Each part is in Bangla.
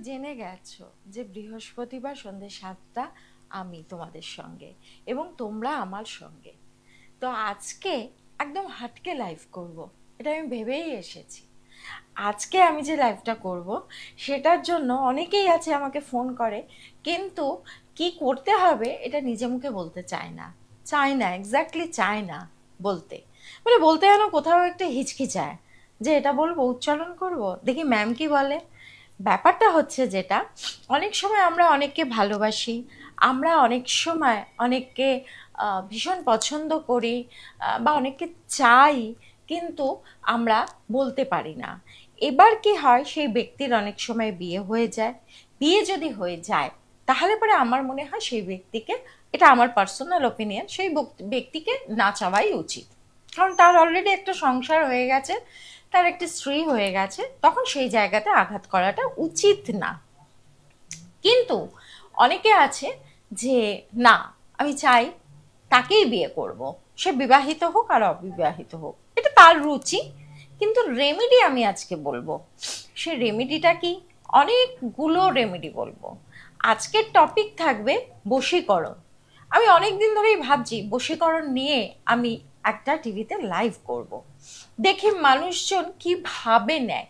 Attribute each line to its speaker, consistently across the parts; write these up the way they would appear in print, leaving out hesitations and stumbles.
Speaker 1: জেনে গেছো যে বৃহস্পতিবার সন্ধ্যে ৭টা আমি তোমাদের সঙ্গে এবং তোমরা আমার সঙ্গে। তো আজকে একদম হাটকে লাইভ করব, এটা আমি ভেবেই এসেছি। আজকে আমি যে লাইভটা করব সেটার জন্য অনেকেই আছে আমাকে ফোন করে, কিন্তু কি করতে হবে এটা নিজে মুখে বলতে চায় না এক্স্যাক্টলি চায় না বলতে। মানে বলতে যেন কোথাও একটা হিচকিচায় যে এটা বলবো, উচ্চারণ করব, দেখি ম্যাম কি বলে। ব্যাপারটা হচ্ছে যেটা, অনেক সময় আমরা অনেককে ভালোবাসি, আমরা অনেক সময় অনেককে ভীষণ পছন্দ করি, বা অনেককে চাই, কিন্তু আমরা বলতে পারি না। এবার কি হয়, সেই ব্যক্তির অনেক সময় বিয়ে হয়ে যায়। বিয়ে যদি হয়ে যায় তাহলে পরে আমার মনে হয় সেই ব্যক্তিকে, এটা আমার পার্সোনাল ওপিনিয়ন, সেই ব্যক্তিকে না চাওয়াই উচিত। কারণ তার অলরেডি একটা সংসার হয়ে গেছে, তার একটি স্ত্রী হয়ে গেছে, তখন সেই জায়গাতে আঘাত করাটা উচিত না। কিন্তু অনেকে আছে যে না, আমি চাই তাকেই বিয়ে করব, সে বিবাহিত হোক আর অবিবাহিত হোক, এটা তার রুচি। কিন্তু রেমেডি আমি আজকে বলবো, সে রেমেডিটা কি, অনেকগুলো রেমেডি বলবো। আজকের টপিক থাকবে বশীকরণ। আমি অনেক দিন ধরেই ভাবছি বশীকরণ নিয়ে আমি একটা টিভিতে লাইভ করব, দেখি মানুষজন কি ভাবে নেয়।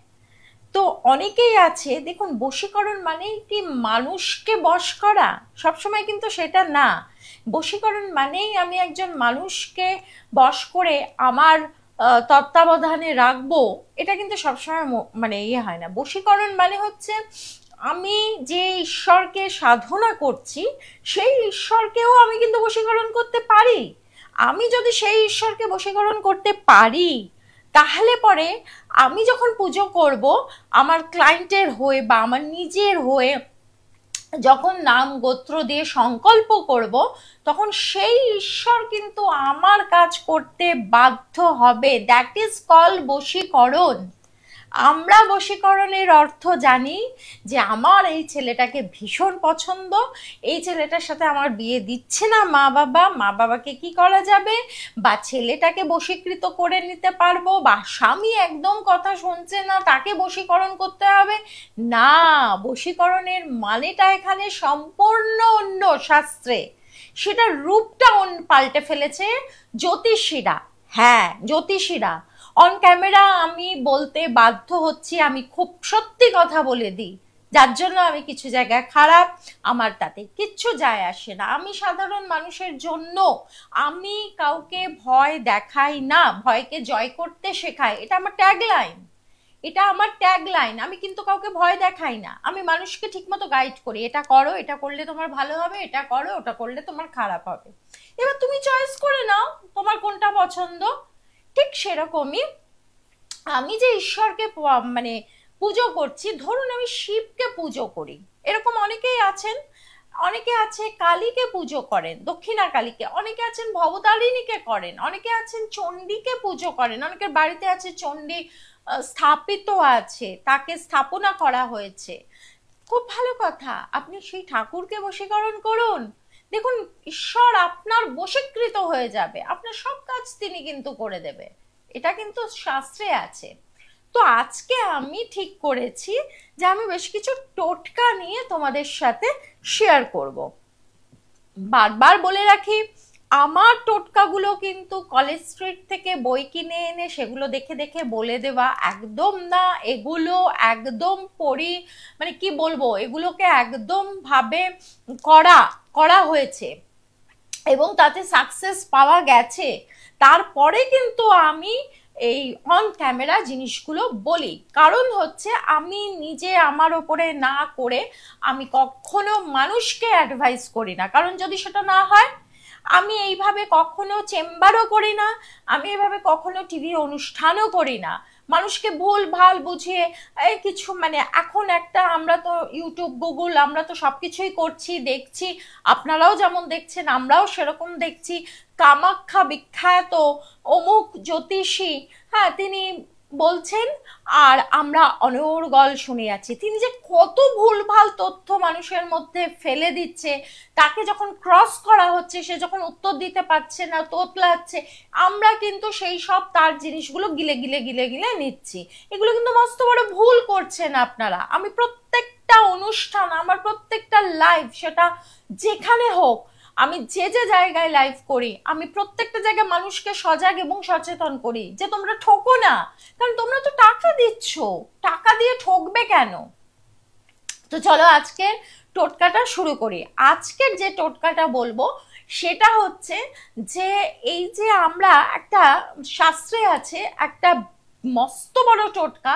Speaker 1: তো অনেকেই আছে, দেখুন, বশীকরণ মানেই কি মানুষকে বশ করা? সবসময় কিন্তু সেটা না। বশীকরণ মানেই আমি একজন মানুষকে বশ করে আমার তত্ত্বাবধানে রাখবো, এটা কিন্তু সবসময় মানে ইয়ে হয় না। বশীকরণ মানে হচ্ছে আমি যে ঈশ্বরকে সাধনা করছি সেই ঈশ্বরকেও আমি কিন্তু বশীকরণ করতে পারি। আমি যদি সেই ঈশ্বরকে বশীকরণ করতে পারি, তাহলে পরে আমি যখন পুজো করব আমার ক্লায়েন্টের হয়ে বা আমার নিজের হয়ে, যখন নাম গোত্র দিয়ে সংকল্প করব, তখন সেই ঈশ্বর কিন্তু আমার কাজ করতে বাধ্য হবে। দ্যাট ইজ কল বশীকরণ। আমরা বশীকরণের অর্থ জানি যে আমার এই ছেলেটাকে ভীষণ পছন্দ, এই ছেলেটার সাথে আমার বিয়ে দিচ্ছে না মা বাবাকে কি করা যাবে, বা ছেলেটাকে বশীকৃত করে নিতে পারবো, বা স্বামী একদম কথা শুনছে না তাকে বশীকরণ করতে হবে। না, বশীকরণের মানেটা এখানে সম্পূর্ণ অন্য শাস্ত্রে। সেটার রূপটা পাল্টে ফেলেছে জ্যোতিষীরা। হ্যাঁ, জ্যোতিষীরা। অন ক্যামেরা আমি বলতে বাধ্য হচ্ছি, আমি খুব সত্যি কথা বলে দিই, যার জন্য আমি কিছু জায়গায় খারাপ, আমার তাতে কিচ্ছু যায় আসে না। আমি সাধারণ মানুষের জন্য, আমি কাউকে ভয় দেখাই না, ভয়কে জয় করতে শেখাই, এটা আমার ট্যাগলাইন। এটা আমার ট্যাগলাইন। আমি কিন্তু কাউকে ভয় দেখাই না, আমি মানুষকে ঠিকমতো গাইড করি, এটা করো, এটা করলে তোমার ভালো হবে, এটা করো, ওটা করলে তোমার খারাপ হবে। এবার তুমি চয়েস করে নাও তোমার কোনটা পছন্দ। ঠিক সেরকমই আমি যে ঈশ্বরকে মানে পুজো করছি, ধরুন আমি শিবকে পুজো করি, এরকম অনেকেই আছেন। অনেকে আছে কালীকে পুজো করেন, দক্ষিণা কালীকে, অনেকে আছেন ভবতারিণীকে করেন, অনেকে আছেন চণ্ডীকে পুজো করেন, অনেকের বাড়িতে আছে চণ্ডী স্থাপিত আছে, তাকে স্থাপনা করা হয়েছে। খুব ভালো কথা, আপনি সেই ঠাকুরকে বশীকরণ করুন, দেখুন ঈশ্বর আপনার বশীকৃত হয়ে যাবে, আপনার সব কাজ তিনি কিন্তু করে দেবে। এটা কিন্তু শাস্ত্রে আছে। তো আজকে আমি ঠিক করেছি যে আমি বেশ কিছু টোটকা নিয়ে তোমাদের সাথে শেয়ার করব। বারবার বলে রাখি, আমার টোটকাগুলো কিন্তু কলেজ স্ট্রিট থেকে বই কিনে এনে সেগুলো দেখে দেখে বলে দেওয়া একদম না। এগুলো একদম মানে কি বলবো, এগুলোকে একদম ভাবে করা করা হয়েছে এবং তাতে সাকসেস পাওয়া গেছে। তারপরে কিন্তু আমি এই অন ক্যামেরা জিনিসগুলো বলি, কারণ হচ্ছে আমি নিজে আমার ওপরে না করে আমি কখনো মানুষকে অ্যাডভাইস করি না, কারণ যদি সেটা না হয়, আমি এইভাবে কখনো চেম্বারও করি না, আমি এইভাবে কখনো টিভি অনুষ্ঠানও করি না মানুষকে ভুল ভাল বুঝিয়ে এই কিছু। মানে এখন একটা, আমরা তো ইউটিউব গুগল আমরা তো সবকিছুই করছি, দেখছি, আপনারাও যেমন দেখছেন আমরাও সেরকম দেখছি। কামাখ্যা বিখ্যাত অমুক জ্যোতিষী, হ্যাঁ, তিনি বলছেন আর আমরা অনর্গল শুনে যাচ্ছি। তিনি যে কত ভুলভাল তথ্য মানুষের মধ্যে ফেলে দিচ্ছে, তাকে যখন ক্রস করা হচ্ছে, সে যখন উত্তর দিতে পারছে না, তোতলাচ্ছে, আমরা কিন্তু সেই সব তার জিনিসগুলো গিলে গিলে গিলে গিলে নিচ্ছি। এগুলো কিন্তু মস্ত বড় ভুল করছেন আপনারা। আমি প্রত্যেকটা অনুষ্ঠান, আমার প্রত্যেকটা লাইভ, সেটা যেখানে হোক, আমি যে যে জায়গায় লাইভ করি, আমি প্রত্যেকটা জায়গায় মানুষকে সজাগ এবং সচেতন করি যে তোমরা ঠকো না, কারণ তোমরা তো টাকা দিচ্ছ, টাকা দিয়ে ঠকবে কেন? তো চলো আজকের টোটকাটা শুরু করি। আজকের যে টোটকাটা বলবো সেটা হচ্ছে যে এই যে আমরা একটা শাস্ত্রে আছে একটা মস্ত বড় টোটকা,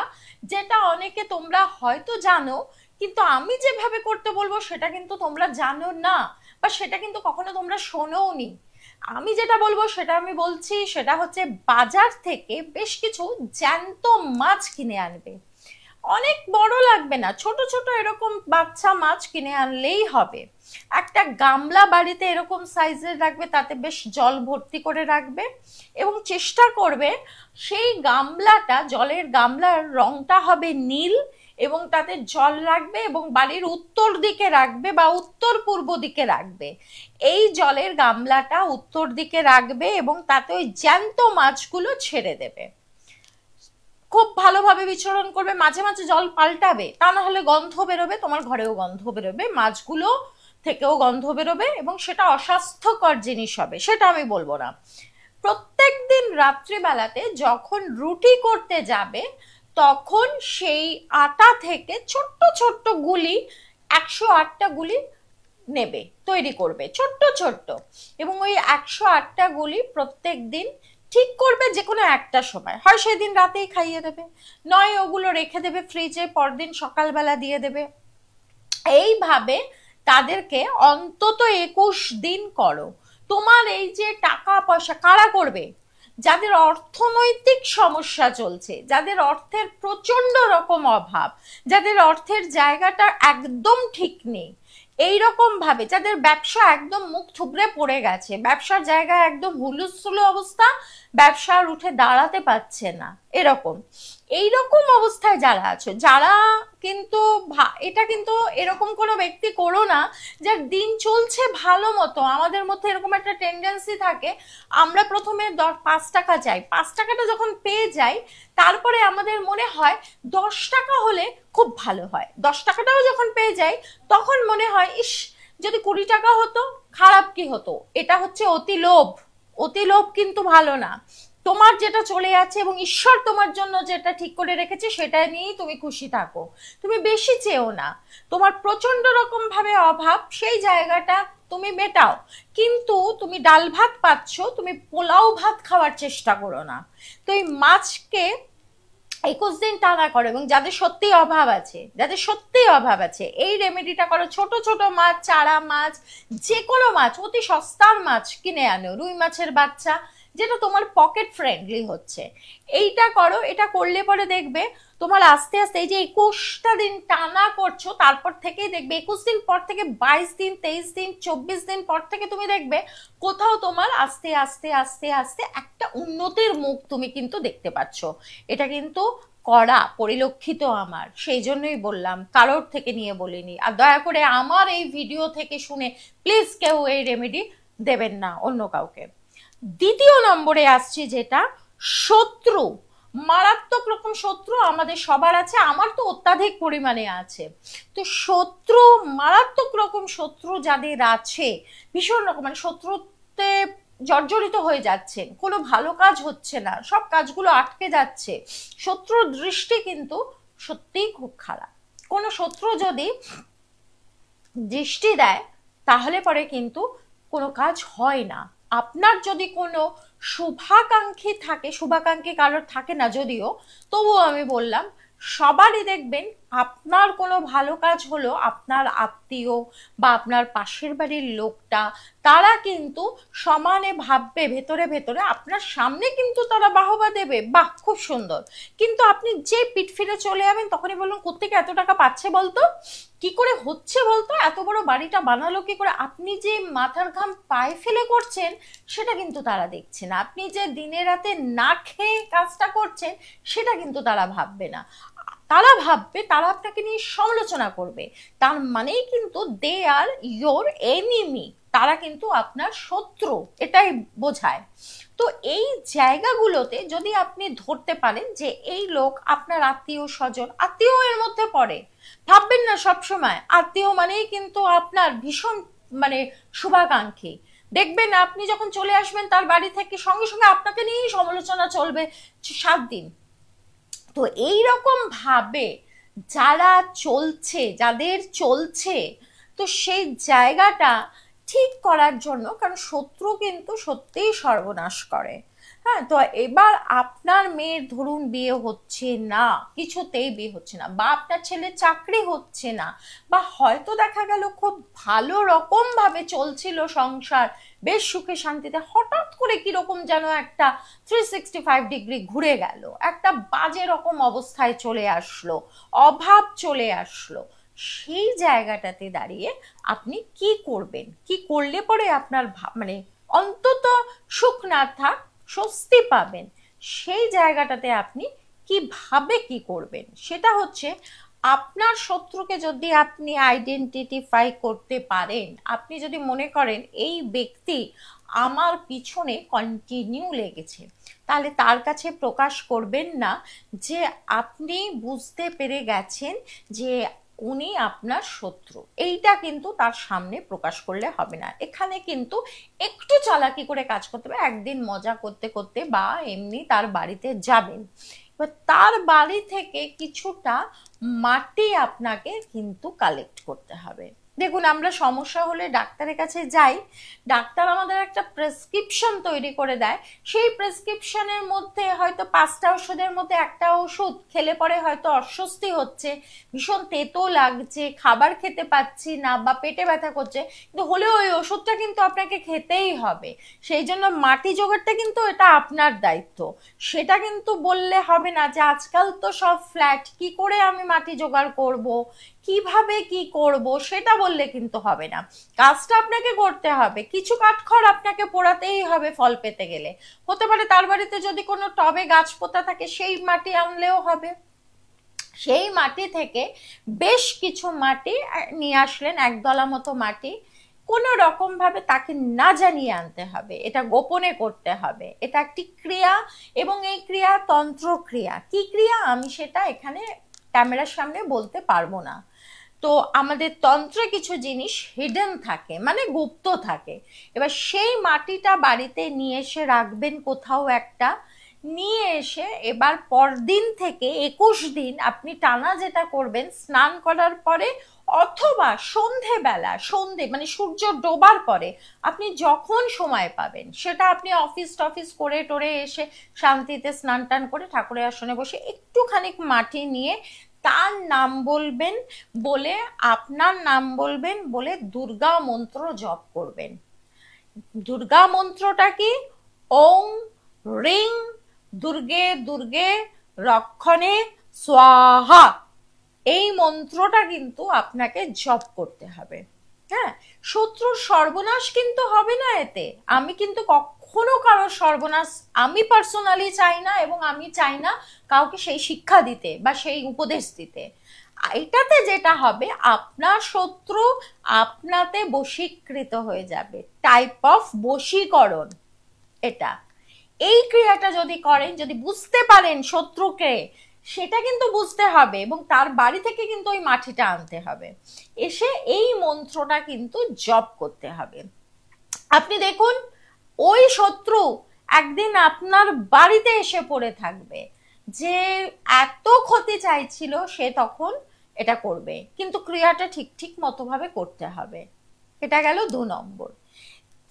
Speaker 1: যেটা অনেকে তোমরা হয়তো জানো, কিন্তু আমি যেভাবে করতে বলবো সেটা কিন্তু তোমরা জানো না, বা সেটা কিন্তু কখনো তোমরা শোনোওনি। আমি যেটা বলবো সেটা আমি বলছি, সেটা হচ্ছে বাজার থেকে বেশ কিছু জ্যান্ত মাছ কিনে আনবে। অনেক বড় লাগবে না, ছোট ছোট এরকম বাচ্চা মাছ কিনে আনলেই হবে। একটা গামলা বাড়িতে এরকম সাইজের রাখবে, তাতে বেশ জল ভর্তি করে রাখবে, এবং চেষ্টা করবে সেই গামলাটা, জলের গামলার রংটা হবে নীল, এবং তাতে জল রাখবে এবং বাড়ির উত্তর দিকে রাখবে বা উত্তর পূর্ব দিকে রাখবে। এই জলের গামলাটা উত্তর দিকে রাখবে এবং তাতে ওই জ্যান্ত মাছগুলো ছেড়ে দেবে। খুব ভালোভাবে বিচরণ করবে, মাঝে মাঝে জল পাল্টাবে, তা না হলে গন্ধ বেরোবে, তোমার ঘরেও গন্ধ বেরোবে, মাছগুলো থেকেও গন্ধ বেরোবে, এবং সেটা অস্বাস্থ্যকর জিনিস হবে, সেটা আমি বলবো না। প্রত্যেক দিন রাত্রিবেলাতে যখন রুটি করতে যাবে, তখন সেই আটা থেকে ছোট্ট ছোট্ট গুলি, 108টা গুলি নেবে, তৈরি করবে ছোট্ট ছোট্ট, এবং ওই 108টা গুলি প্রত্যেক দিন ঠিক করবে যে কোনো একটা সময়, হয় সেদিন রাতেই খাইয়ে দেবে, নয় ওগুলো রেখে দেবে ফ্রিজে, পরদিন সকালবেলা দিয়ে দেবে। এইভাবে তাদেরকে অন্তত 21 দিন করো। তোমার এই যে টাকা পয়সা কারা করবে? যাদের অর্থনৈতিক সমস্যা চলছে, যাদের অর্থের প্রচন্ড রকম অভাব, যাদের অর্থের জায়গাটা একদম ঠিক নেই, এইরকম ভাবে যাদের ব্যবসা একদম মুখ থুবড়ে পড়ে গেছে, ব্যবসার জায়গায় একদম হুলুস্থুলু অবস্থা, ব্যবসার উঠে দাঁড়াতে পারছে না, এরকম এইরকম অবস্থায় যারা আছো, যারা কিন্তু এটা কিন্তু এরকম কোনো ব্যক্তি করো না যার দিন চলছে ভালো মতো। আমাদের মধ্যে এরকম একটা টেন্ডেন্সি থাকে, আমরা প্রথমে 5 টাকা চাই, 5 টাকাটা যখন পেয়ে যাই তারপরে আমাদের মনে হয় 10 টাকা হলে খুব ভালো হয়, 10 টাকাটাও যখন পেয়ে যাই তখন মনে হয় ইস, যদি 20 টাকা হতো খারাপ কি হতো। এটা হচ্ছে অতি লোভ। অতি লোভ কিন্তু ভালো না। তোমার যেটা চলে যাচ্ছে এবং ঈশ্বর তোমার জন্য যেটা ঠিক করে রেখেছে সেটা নিয়েই তুমি খুশি থাকো, তুমি বেশি চেও না। তোমার প্রচন্ড রকম ভাবে অভাব, সেই জায়গাটা তুমি মেটাও, কিন্তু তুমি ডাল ভাত পাচ্ছ, তুমি পোলাও ভাত খাওয়ার চেষ্টা করো না। তো এই মাছকে 21 দিন টানা করো, এবং যাদের সত্যি অভাব আছে, যাদের সত্যি অভাব আছে, এই রেমেডিটা করো। ছোট ছোট মাছ, চারা মাছ, যে কোনো মাছ, অতি সস্তার মাছ কিনে আনো, রুই মাছের বাচ্চা, যেটা তোমার পকেট ফ্রেন্ডলি হচ্ছে, এইটা করো। এটা করলে পরে দেখবে তোমার আস্তে আস্তে, এই যে 21টা দিন টানা করছো, তারপর থেকেই দেখবে 21 দিন পর থেকে 22 দিন, 23 দিন, 24 দিন পর থেকে তুমি দেখবে কোথাও তোমার আস্তে আস্তে আস্তে আস্তে একটা উন্নতির মুখ তুমি কিন্তু দেখতে পাচ্ছ। এটা কিন্তু করা পরিলক্ষিত আমার, সেই জন্যই বললাম, কারোর থেকে নিয়ে বলিনি। আর দয়া করে আমার এই ভিডিও থেকে শুনে প্লিজ কেউ এই রেমেডি দেবেন না অন্য কাউকে। দ্বিতীয় নম্বরে আসছি, যেটা শত্রু, মারাত্মক রকম শত্রু আমাদের সবার আছে, আমার তো অত্যাধিক পরিমাণে আছে। তো শত্রু, মারাত্মক রকম শত্রু যাদের আছে, ভীষণ রকম, মানে শত্রুতে জর্জরিত হয়ে যাচ্ছেন, কোনো ভালো কাজ হচ্ছে না, সব কাজগুলো আটকে যাচ্ছে, শত্রুর দৃষ্টি কিন্তু সত্যিই খুব খারাপ। কোনো শত্রু যদি দৃষ্টি দেয় তাহলে পরে কিন্তু কোনো কাজ হয় না। আপনার যদি কোনো শুভাকাঙ্ক্ষী থাকে, শুভাকাঙ্ক্ষী কারোর থাকে না যদিও, তবুও আমি বললাম সবারই দেখবেন আপনার কোনো ভালো কাজ হলো, আপনার আত্মীয় বা আপনার পাশের বাড়ির লোকটা, তারা কিন্তু সমানে ভাববে ভেতরে ভেতরে, আপনার সামনে কিন্তু তারা বাহবা দেবে, বাহ খুব সুন্দর, কিন্তু আপনি যে পিঠ ফিরে চলে যাবেন তখনই বলুন কোত্থেকে এত টাকা পাচ্ছে বলতো, কি করে হচ্ছে বলতো, এত বড় বাড়িটা বানালো কি করে। আপনি যে মাথার ঘাম পায়ে ফেলে করছেন সেটা কিন্তু তারা দেখছে না, আপনি যে দিনে রাতে না খেয়ে কাজটা করছেন সেটা কিন্তু তারা ভাববে না। তারা ভাববে, তারা আপনাকে নিয়ে সমালোচনা করবে, তার মানেই কিন্তু দে আর ইয়োর এনিমি, তারা কিন্তু আপনার শত্রু, এটাই বোঝায়। তো এই জায়গাগুলোতে যদি আপনি ধরতে পারেন যে এই লোক আপনার আত্মীয় স্বজন, আত্মীয় এর মধ্যে পড়ে, ভাববেন না সবসময় আত্মীয় মানেই কিন্তু আপনার ভীষণ মানে শুভাকাঙ্ক্ষী। দেখবেন আপনি যখন চলে আসবেন তার বাড়ি থেকে, সঙ্গে সঙ্গে আপনাকে নিয়েই সমালোচনা চলবে 7 দিন। তো এই রকম ভাবে যারা চলছে, যাদের চলছে, তো সেই জায়গাটা ঠিক করার জন্য, কারণ শত্রু কিন্তু সত্যিই সর্বনাশ করে। হ্যাঁ, তো এবার আপনার মেয়ের ধরুন বিয়ে হচ্ছে না, কিছুতেই বিয়ে হচ্ছে না, বা আপনার ছেলের চাকরি হচ্ছে না, বা হয়তো দেখা গেল খুব ভালো রকম ভাবে চলছিল সংসার, বেশ সুখে শান্তিতে, হঠাৎ করে কিরকম যেন একটা 365 ডিগ্রি ঘুরে গেল, একটা বাজে রকম অবস্থায় চলে আসলো, অভাব চলে আসলো। সেই জায়গাটাতে দাঁড়িয়ে আপনি কি করবেন, কি করলে পরে আপনার মানে অন্তত সুখ না থাক, স্বস্তি পাবেন, সেই জায়গাটাতে আপনি কিভাবে কি করবেন, সেটা হচ্ছে আপনার শত্রুকে যদি আপনি আইডেন্টিফাই করতে পারেন, আপনি যদি মনে করেন এই ব্যক্তি আমার পিছনে কন্টিনিউ লেগেছে, তাহলে তার কাছে প্রকাশ করবেন না যে আপনি বুঝতে পেরে গেছেন যে উনি আপনার শত্রু, এইটা কিন্তু তার সামনে প্রকাশ করলে হবে না। এখানে কিন্তু একটু চালাকি করে কাজ করতে হবে, একদিন মজা করতে করতে বা এমনি তার বাড়িতে যাবেন, এবার তার বাড়ি থেকে কিছুটা মাটি আপনাকে কিন্তু কালেক্ট করতে হবে। দেখুন, আমরা সমস্যা হলে ডাক্তারের কাছে যাই, ডাক্তার আমাদের একটা প্রেসক্রিপশন তৈরি করে দেয়, সেই প্রেসক্রিপশনের মধ্যে হয়তো 5টা ওষুধের মধ্যে একটা ওষুধ খেলে পরে হয়তো অস্বস্তি হচ্ছে, ভীষণ তেতো লাগছে, খাবার খেতে পাচ্ছি না, বা পেটে ব্যথা করছে, কিন্তু হলেও ওই ওষুধটা কিন্তু আপনাকে খেতেই হবে। সেই জন্য মাটি জোগাড়টা কিন্তু এটা আপনার দায়িত্ব। সেটা কিন্তু বললে হবে না যে আজকাল তো সব ফ্ল্যাট, কি করে আমি মাটি জোগাড় করব, কিভাবে কি করব, সেটা বললে কিন্তু হবে না। কাজটা আপনাকে করতে হবে, কিছু কাঠখড় আপনাকে পোড়াতেই হবে ফল পেতে গেলে। হতে পারে তার বাড়িতে যদি কোনো টবে গাছ পোতা থাকে, সেই মাটি আনলেও হবে। সেই মাটি থেকে বেশ কিছু মাটি নিয়ে আসলেন, 1 দলা মতো মাটি, কোনো রকম ভাবে তাকে না জানিয়ে আনতে হবে, এটা গোপনে করতে হবে, এটা একটি ক্রিয়া, এবং এই ক্রিয়া তন্ত্র ক্রিয়া। কি ক্রিয়া আমি সেটা এখানে ক্যামেরার সামনে বলতে পারবো না। তো আমাদের তন্ত্রে কিছু জিনিস হিডেন থাকে, মানে গুপ্ত থাকে। এবার সেই মাটিটা বাড়িতে নিয়ে এসে রাখবেন কোথাও একটা, নিয়ে এসে এবার পরদিন থেকে 21 দিন আপনি টানা যেটা করবেন, স্নান করার পরে অথবা সন্ধেবেলা, সন্ধে মানে সূর্য ডোবার পরে আপনি যখন সময় পাবেন, সেটা আপনি অফিস টফিস করে টোরে এসে শান্তিতে স্নান টান করে ঠাকুরের আসনে বসে একটুখানি মাটি নিয়ে তার নাম বলবেন, বলে আপনার নাম বলবেন, বলে দুর্গা মন্ত্র জপ করবেন। দুর্গা মন্ত্রটা কি? ওং রিং দুর্গে দুর্গে রক্ষণে স্বাহা, এই মন্ত্রটা কিন্তু আপনাকে জপ করতে হবে। হ্যাঁ, শত্রুর সর্বনাশ কিন্তু হবে না এতে, আমি কিন্তু কখনো কারোর সর্বনাশ আমি পার্সোনালি চাই না, এবং আমি চাই না কাউকে সেই শিক্ষা দিতে বা সেই উপদেশ দিতে। এটাতে যেটা হবে, আপনার শত্রু আপনাতে বশীকৃত হয়ে যাবে, টাইপ অফ বশীকরণ এটা। এই ক্রিয়াটা যদি করেন, যদি বুঝতে পারেন শত্রুকে, সেটা কিন্তু বুঝতে হবে, এবং তার বাড়ি থেকে কিন্তু ওই মাটিটা আনতে হবে, এসে এই মন্ত্রটা কিন্তু জপ করতে হবে। আপনি দেখুন, ওই শত্রু একদিন আপনার বাড়িতে এসে পড়ে থাকবে, যে এত ক্ষতি চাইছিল সে তখন এটা করবে, কিন্তু ক্রিয়াটা ঠিক ঠিক মতো ভাবে করতে হবে। এটা গেল 2 নম্বর।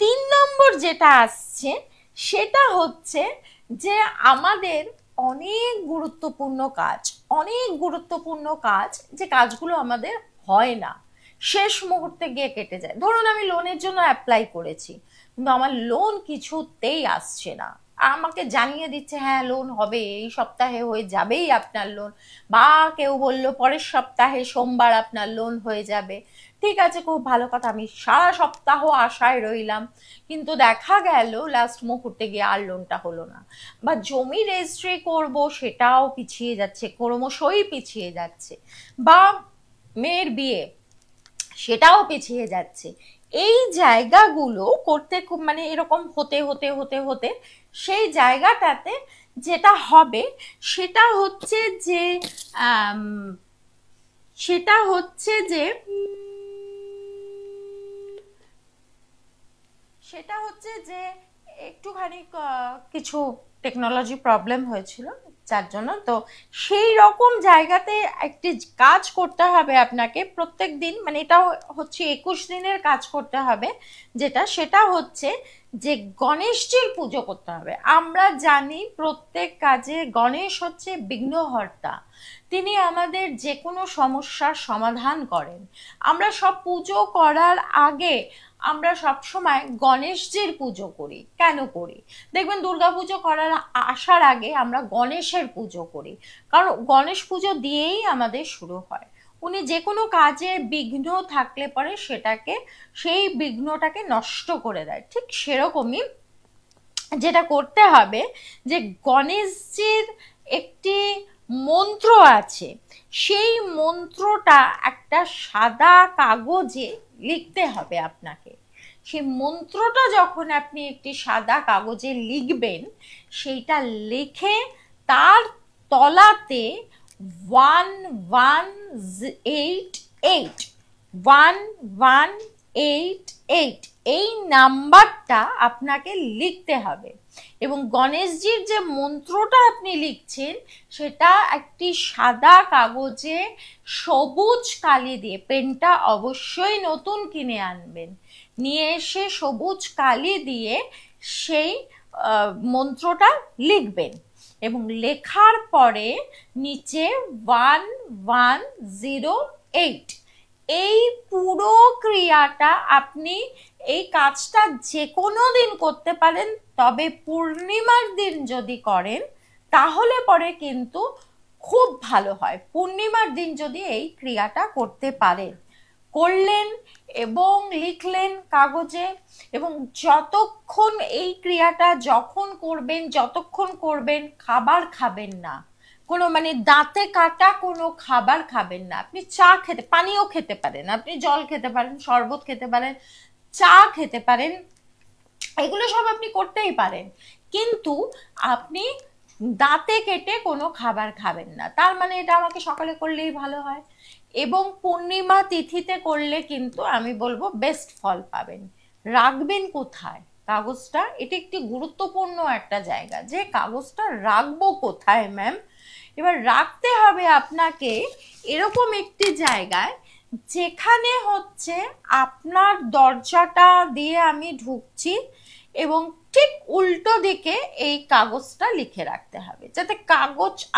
Speaker 1: 3 নম্বর যেটা আসছে, সেটা হচ্ছে যে আমাদের অনেক গুরুত্বপূর্ণ কাজ, অনেক গুরুত্বপূর্ণ কাজ, যে কাজগুলো আমাদের হয় না, শেষ মুহূর্তে গিয়ে কেটে যায়। ধরুন আমি লোনের জন্য অ্যাপ্লাই করেছি, কিন্তু আমার লোন কিছুতেই আসছে না, আমাকে জানিয়ে দিচ্ছে হ্যাঁ লোন হবে, এই সপ্তাহে হয়ে যাবেই আপনার লোন, বা কেউ বলল পরের সপ্তাহে সোমবার আপনার লোন হয়ে যাবে। ঠিক আছে, খুব ভালো কথা, আমি সারা সপ্তাহ আশায় রইলাম, কিন্তু দেখা গেল লাস্ট মুহূর্তে গিয়ে আর লোনটা হলো না। বা জমি রেজিস্ট্রি করব, সেটাও পিছিয়ে যাচ্ছে, ক্রমশই পিছিয়ে যাচ্ছে। বা মেয়ের বিয়ে, সেটাও পিছিয়ে যাচ্ছে। এই জায়গাগুলো করতে খুব মানে এরকম হতে হতে হতে হতে সেই জায়গাটাতে যেটা হবে সেটা হচ্ছে যে আম, সেটা হচ্ছে যে সেটা হচ্ছে যে একটুখানি কিছু টেকনোলজি প্রবলেম হয়েছিল, যার জন্য তো সেই রকম জায়গাতে একটি কাজ করতে হবে আপনাকে প্রত্যেক দিন, মানে এটাও হচ্ছে 21 দিনের কাজ করতে হবে, সেটা হচ্ছে যে গণেশজির পুজো করতে হবে। আমরা জানি প্রত্যেক কাজে গণেশ হচ্ছে বিঘ্নহর্তা, তিনি আমাদের যে কোনো সমস্যার সমাধান করেন। আমরা সব পুজো করার আগে আমরা সবসময় গণেশজির পুজো করি। কেন করি? দেখবেন দুর্গাপুজো আসার আগে আমরা গণেশের পুজো করি, কারণ গণেশ পুজো দিয়েই আমাদের শুরু হয়। উনি যে কোনো কাজে বিঘ্ন থাকলে পরে সেই বিঘ্নটাকে নষ্ট করে দেয়। ঠিক সেরকমই যেটা করতে হবে যে গণেশজির একটি মন্ত্র আছে, সেই মন্ত্রটা একটা সাদা কাগজে লিখতে হবে আপনাকে। সেই মন্ত্রটা যখন আপনি একটি সাদা কাগজে লিখবেন, সেইটা লিখে তার তলাতে 1188 1188 এই নাম্বারটা আপনাকে লিখতে হবে। এবং গণেশজির যে মন্ত্রটা আপনি লিখছেন সেটা একটি সাদা কাগজে সবুজ কালি দিয়ে, পেনটা অবশ্যই নতুন কিনে আনবেন, নিয়ে এসে সবুজ কালি দিয়ে সেই মন্ত্রটা লিখবেন। এবং লেখার পরে নিচে 1108, এই পুরো ক্রিয়াটা আপনি এই কাজটা যে কোনো দিন করতে পারেন, তবে পূর্ণিমার দিন যদি করেন তাহলে পরে কিন্তু খুব ভালো হয়। পূর্ণিমার দিন যদি এই ক্রিয়াটা করতে পারেন, করলেন এবং লিখলেন কাগজে, এবং যতক্ষণ এই ক্রিয়াটা যতক্ষণ করবেন খাবার খাবেন না, কোনো মানে দাঁতে কাটা কোনো খাবার খাবেন না। আপনি পানিও খেতে পারেন, আপনি জল খেতে পারেন, শরবত খেতে পারেন, চা খেতে পারেন, এগুলো সব আপনি করতেই পারেন, কিন্তু আপনি দাঁতে কেটে কোনো খাবার খাবেন না। তার মানে এটা আমাকে সকালে করলেই ভালো হয়, এবং পূর্ণিমা তিথিতে করলে কিন্তু আমি বলবো বেস্ট ফল পাবেন। রাখবেন কোথায় কাগজটা? এটা একটি গুরুত্বপূর্ণ একটা জায়গা, যে কাগজটা রাখবো কোথায় ম্যাম? এবার রাখতে হবে আপনাকে এরকম একটি জায়গায়, যেখানে হচ্ছে আপনার দরজাটা দিয়ে আমি ঢুকছি এবং ঠিক উল্টো দিকে এই কাগজটা লিখে রাখতে হবে, যাতে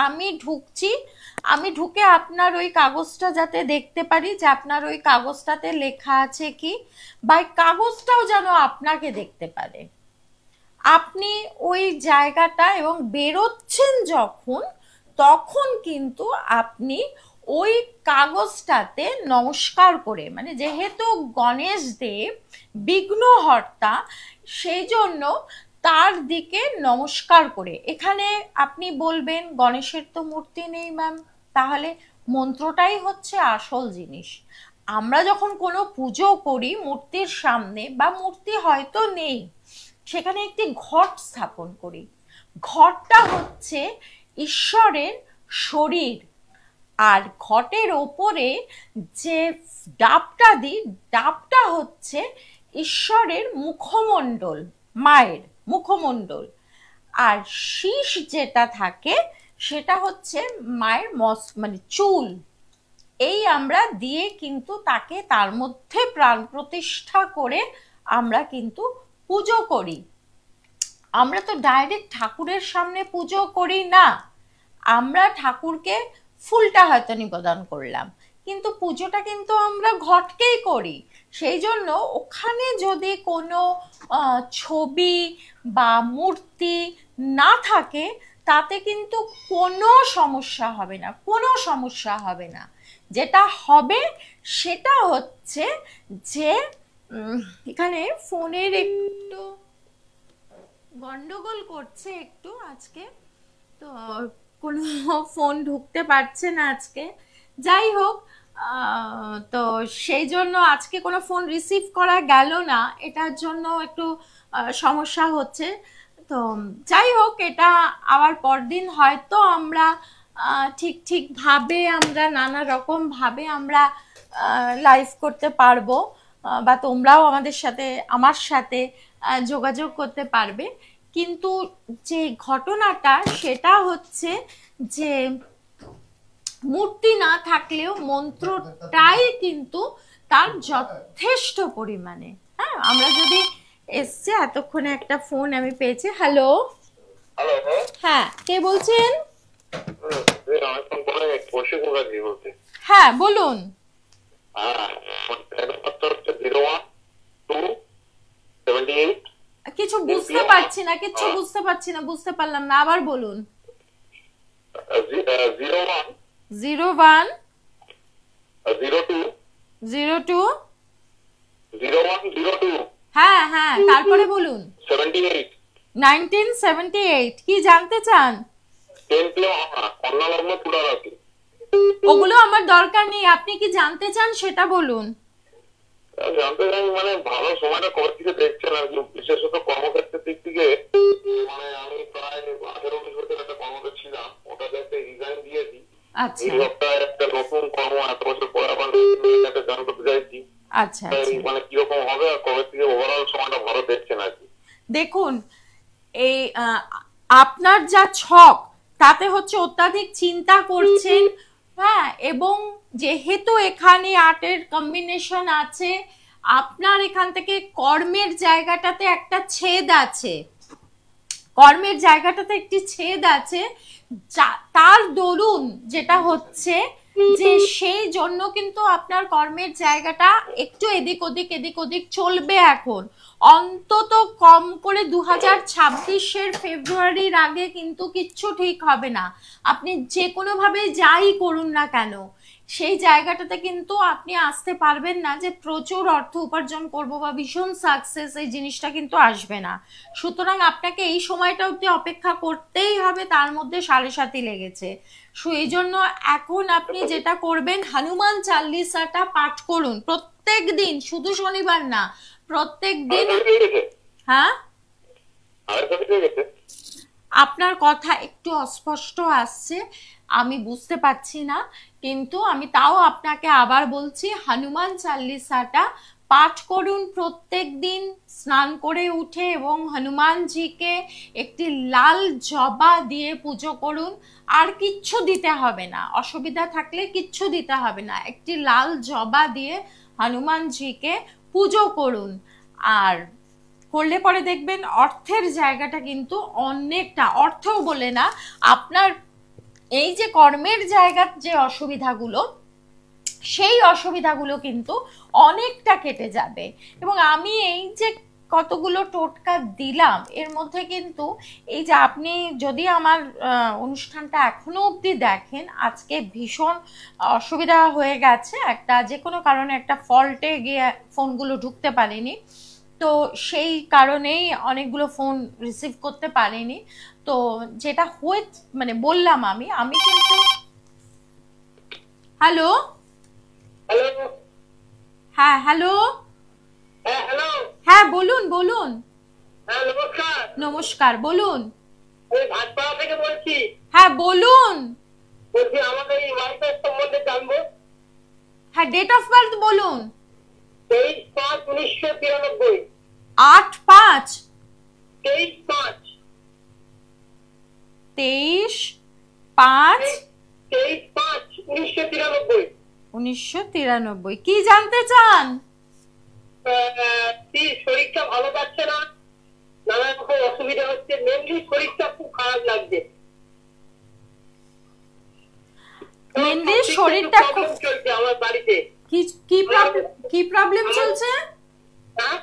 Speaker 1: আমি ঢুকছি, আমি ঢুকে আপনার ওই কাগজটা যাতে দেখতে পারি যে আপনার ওই কাগজটাতে লেখা আছে কি, বা কাগজটাও যেন আপনাকে দেখতে পারে। আপনি ওই জায়গাটা এবং বেরোচ্ছেন যখন, তখন কিন্তু আপনি ওই কাগজটাতে নমস্কার করে, মানে যেহেতু গণেশ দেব বিঘ্নহর্তা, সেই জন্য তার দিকে নমস্কার করে, এখানে আপনি বলবেন গণেশের তো মূর্তি নেই ম্যাম, তাহলে মন্ত্রটাই হচ্ছে আসল জিনিস। আমরা যখন কোনো পুজো করি মূর্তির সামনে, বা মূর্তি হয়তো নেই, সেখানে একটি ঘট স্থাপন করি। ঘটটা হচ্ছে ঈশ্বরের শরীর, আর ঘটের ওপরে যে ডাবটা দিই, ডাবটা হচ্ছে ঈশ্বরের মুখমণ্ডল, মায়ের মুখমণ্ডল, আর শীষ যেটা থাকে সেটা হচ্ছে মায়ের মানে চুল। এই আমরা দিয়ে কিন্তু তাকে তার মধ্যে প্রাণ প্রতিষ্ঠা করে আমরা কিন্তু পুজো করি। আমরা তো ডাইরেক্ট ঠাকুরের সামনে পুজো করি না, আমরা ঠাকুরকে ফুলটা হয়তো নিবেদন করলাম, কিন্তু পুজোটা কিন্তু আমরা ঘটকেই করি। সেই জন্য ওখানে যদি কোনো ছবি বা মূর্তি না থাকে তাতে কিন্তু কোনো সমস্যা হবে না, কোনো সমস্যা হবে না। যেটা হবে সেটা হচ্ছে যে এখানে ফোনের একটু গন্ডগোল করছে একটু আজকে, তো কোনো ফোন ঢুকতে পারছে না আজকে। যাই হোক, তো সেই জন্য আজকে কোনো ফোন রিসিভ করা গেল না, এটার জন্য একটু সমস্যা হচ্ছে। তো যাই হোক, এটা আবার পরদিন হয়তো আমরা ঠিকভাবে আমরা নানা রকম ভাবে আমরা লাইভ করতে পারবো, বা তোমরাও আমাদের সাথে আমার সাথে যোগাযোগ করতে পারবে। কিন্তু যে ঘটনাটা সেটা হচ্ছে যে মূর্তি না থাকলেও মন্ত্রটাই কিন্তু তার যথেষ্ট পরিমাণে। হ্যাঁ, আমরা যদি এসছে এতক্ষণে একটা ফোন আমি পেয়েছি। হ্যালো, হ্যাঁ কে বলছেন? হ্যাঁ বলুন। কিছু বুঝতে পারছি না, কিছু বুঝতে পারছি না, বুঝতে পারলাম না, আবার বলুন। 01 02 হ্যাঁ হ্যাঁ, তারপরে বলুন। 1978 কি জানতে চান? ওগুলো আমার দরকার নেই, আপনি কি জানতে চান সেটা বলুন।
Speaker 2: জানতে চাই মানে ভালো সময়টা কবে থেকে দেখছেন আর কি, বিশেষত কর্মক্ষেত্রের দিক থেকে। মানে আমি প্রায় 18-19 বছর একটা কর্মতে ছিলাম, ওটাতে একটা রিজাইন দিয়েছি।
Speaker 1: আচ্ছা,
Speaker 2: এই সপ্তাহে একটা নতুন কর্ম, এত বছর পরে আবার একটা জয়েন করতে চাইছি।
Speaker 1: আচ্ছা
Speaker 2: মানে কিরকম হবে আর কবে থেকে ওভারঅল সময়টা ভালো দেখছেন আর কি।
Speaker 1: দেখুন, এই আপনার যা ছক তাতে হচ্ছে অত্যাধিক চিন্তা করছেন, হ্যাঁ, এবং যেহেতু এখানে আটের কম্বিনেশন আছে, আপনার এখান থেকে কর্মের জায়গাটাতে একটা ছেদ আছে, কর্মের জায়গাটাতে একটি ছেদ আছে, তার দরুন যেটা হচ্ছে যে সেই জন্য কিন্তু আপনার কর্মের জায়গাটা একটু এদিক ওদিক চলবে এখন। অন্তত কম করে 2026-এর ফেব্রুয়ারির আগে কিন্তু কিচ্ছু ঠিক হবে না। আপনি যে কোনো ভাবে যাই করুন না কেন, সেই জায়গাটাতে কিন্তু আপনি আসতে পারবেন না যে প্রচুর অর্থ উপার্জন করব বা ভীষণ সাকসেস, এই জিনিসটা কিন্তু আসবে না। সুতরাং আপনাকে এই সময়টা অবধি অপেক্ষা করতেই হবে, তার মধ্যে 7.5 লেগেছে। এই জন্য এখন আপনি যেটা করবেন, হনুমান চালিসাটা পাঠ করুন প্রত্যেক দিন, শুধু শনিবার না, প্রত্যেক দিন। হ্যাঁ, আপনার কথা একটু অস্পষ্ট আসছে, আমি বুঝতে পারছি না, কিন্তু আমি তাও আপনাকে আবার বলছি, হনুমান চালিসাটা পাঠ করুন প্রত্যেক দিন স্নান করে উঠে, এবং হনুমানজিকে একটি লাল জবা দিয়ে পুজো করুন। আর কিচ্ছু দিতে হবে না, অসুবিধা থাকলে কিচ্ছু দিতে হবে না, একটি লাল জবা দিয়ে হনুমানজিকে পুজো করুন। আর করলে পরে দেখবেন অর্থের জায়গাটা কিন্তু অনেকটা, অর্থও বলে না, আপনার এই যে কর্মের জায়গার যে অসুবিধাগুলো, সেই অসুবিধাগুলো কিন্তু অনেকটা কেটে যাবে। এবং আমি এই যে কতগুলো টোটকা দিলাম, এর মধ্যে কিন্তু এই যে আপনি যদি আমার অনুষ্ঠানটা এখনো অবধি দেখেন, আজকে ভীষণ অসুবিধা হয়ে গেছে, একটা যে কোনো কারণে একটা ফল্টে গিয়ে ফোনগুলো ঢুকতে পারেনি, তো সেই কারণেই অনেকগুলো ফোন রিসিভ করতে পারিনি। তো যেটা হয়ে মানে বললাম আমি কিন্তু। হ্যালো, হ্যাঁ হ্যালো, হ্যাঁ বলুন বলুন। নমস্কার, বলুন।
Speaker 3: ভাটপাড়া থেকে বলছি।
Speaker 1: হ্যাঁ বলুন।
Speaker 3: বলছি আমাদের এই ওয়াইফের সম্বন্ধে জানবো।
Speaker 1: হ্যাঁ, ডেট অফ বার্থ বলুন।
Speaker 3: 23/5/1993।
Speaker 1: 8/5
Speaker 3: 23/5
Speaker 1: 23/5/1993। 1993। কি জানতে চান?
Speaker 3: শরীরটা ভালো যাচ্ছে না, নানা রকম অসুবিধা হচ্ছে, মেনলি শরীরটা খুব খারাপ লাগছে।
Speaker 1: মেনলি শরীরটা খুব
Speaker 3: চলছে আমার বাড়িতে।
Speaker 1: কি প্রবলেম চলছে?
Speaker 3: হ্যাঁ,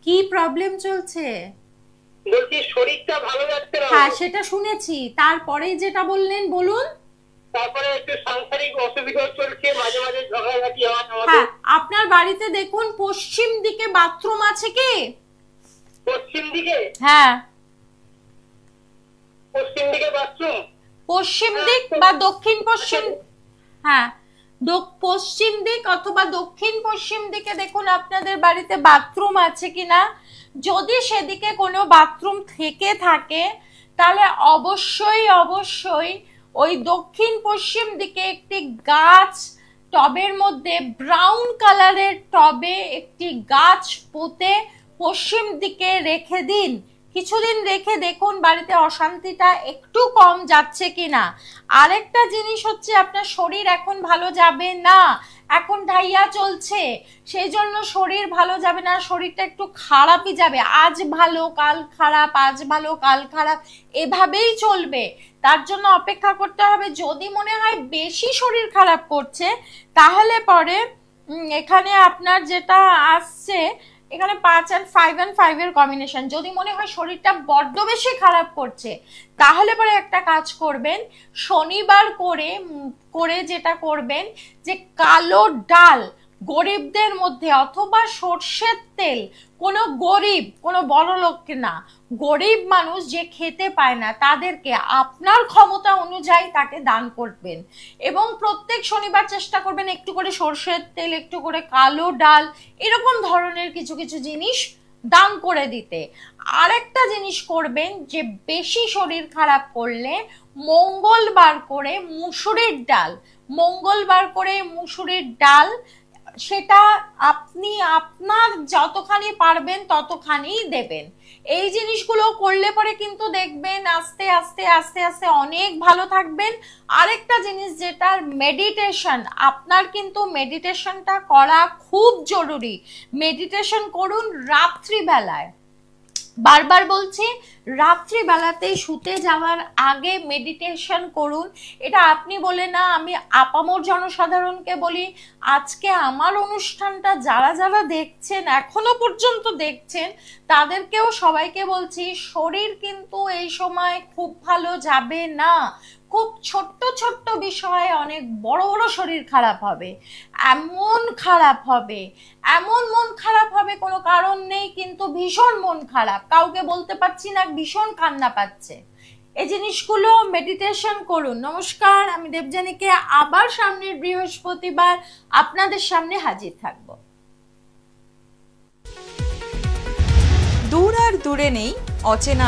Speaker 1: কি প্রবলেম চলছে?
Speaker 3: বলছি শরীরটা ভালো যাচ্ছে না।
Speaker 1: হ্যাঁ সেটা শুনেছি, তারপরে যেটা বললেন বলুন।
Speaker 3: তারপরে একটু সাংসারিক অসুবিধা চলছে, মাঝে মাঝে ঝগড়াঝাটি হয় আমাদের।
Speaker 1: হ্যাঁ আপনার বাড়িতে দেখুন পশ্চিম দিকে বাথরুম আছে কি?
Speaker 3: পশ্চিম দিকে?
Speaker 1: হ্যাঁ
Speaker 3: পশ্চিম দিকে বাথরুম?
Speaker 1: পশ্চিম দিক বা দক্ষিণ পশ্চিম, হ্যাঁ পশ্চিম দিক অথবা দক্ষিণ পশ্চিম দিকে দেখুন আপনাদের বাড়িতে বাথরুম আছে কিনা। যদি সেদিকে কোনো বাথরুম থেকে থাকে তাহলে অবশ্যই অবশ্যই ওই দক্ষিণ পশ্চিম দিকে একটি গাছ, টবের মধ্যে ব্রাউন কালারের টবে একটি গাছ পুঁতে পশ্চিম দিকে রেখে দিন। কিছুদিন রেখে দেখুন বাড়িতে অশান্তিটা একটু কম যাচ্ছে কিনা। আরেকটা জিনিস হচ্ছে আপনার শরীর এখন ভালো যাবে না, এখন ঢাইয়া চলছে, সেই জন্য শরীর ভালো যাবে না, শরীরটা একটু খারাপই যাবে, আজ ভালো কাল খারাপ, আজ ভালো কাল খারাপ, এভাবেই চলবে। তার জন্য অপেক্ষা করতে হবে। যদি মনে হয় বেশি শরীর খারাপ করছে তাহলে পরে এখানে আপনার যেটা আসছে এখানে 5 আর 5 এর কম্বিনেশন, যদি মনে হয় শরীরটা বড্ড বেশি খারাপ করছে তাহলে পরে একটা কাজ করবেন, শনিবার করে যেটা করবেন যে কালো ডাল গরিবদের মধ্যে অথবা সর্ষের তেল, কোনো গরিব, কোনো বড় লোককে না, গরিব মানুষ যে খেতে পায় না তাদেরকে আপনার ক্ষমতা অনুযায়ী তাকে দান করবেন। এবং প্রত্যেক শনিবার চেষ্টা করবেন একটু করে সর্ষের তেল, একটু করে কালো ডাল, এরকম ধরনের কিছু কিছু জিনিস দান করে দিতে। আরেকটা জিনিস করবেন যে বেশি শরীর খারাপ করলে মঙ্গলবার করে মুসুরির ডাল সেটা আপনি আপনার যতখানি পারবেন ততখানি দেবেন। এই জিনিসগুলো করলে পরে কিন্তু দেখবেন আস্তে আস্তে আস্তে আস্তে অনেক ভালো থাকবেন। আরেকটা জিনিস যেটা মেডিটেশন, আপনার কিন্তু মেডিটেশনটা করা খুব জরুরি। মেডিটেশন করুন রাত্রিবেলায়, বারবার বলছি রাত্রিবেলাতে শুতে যাওয়ার আগে মেডিটেশন করুন। এটা আপনি বলে না, আমি আপামর জনসাধারণকে বলি, আজকে আমার অনুষ্ঠানটা যারা যারা দেখছেন, এখনো পর্যন্ত দেখছেন, তাদেরকেও সবাইকে বলছি শরীর কিন্তু এই সময় খুব ভালো যাবে না। খুব ছোট্ট ছোট্ট বিষয়ে অনেক বড় বড় শরীর খারাপ হবে, এমন মন খারাপ হবে কোনো কারণ নেই, কিন্তু ভীষণ মন খারাপ, কাউকে বলতে পারছি না, ভীষণ কান্না পাচ্ছে। এই জিনিসগুলো মেডিটেশন করুন। নমস্কার, আমি দেবযানীকে আবার সামনের বৃহস্পতিবার আপনাদের সামনে হাজির থাকবো।
Speaker 4: দূর আর দূরে নেই অচেনা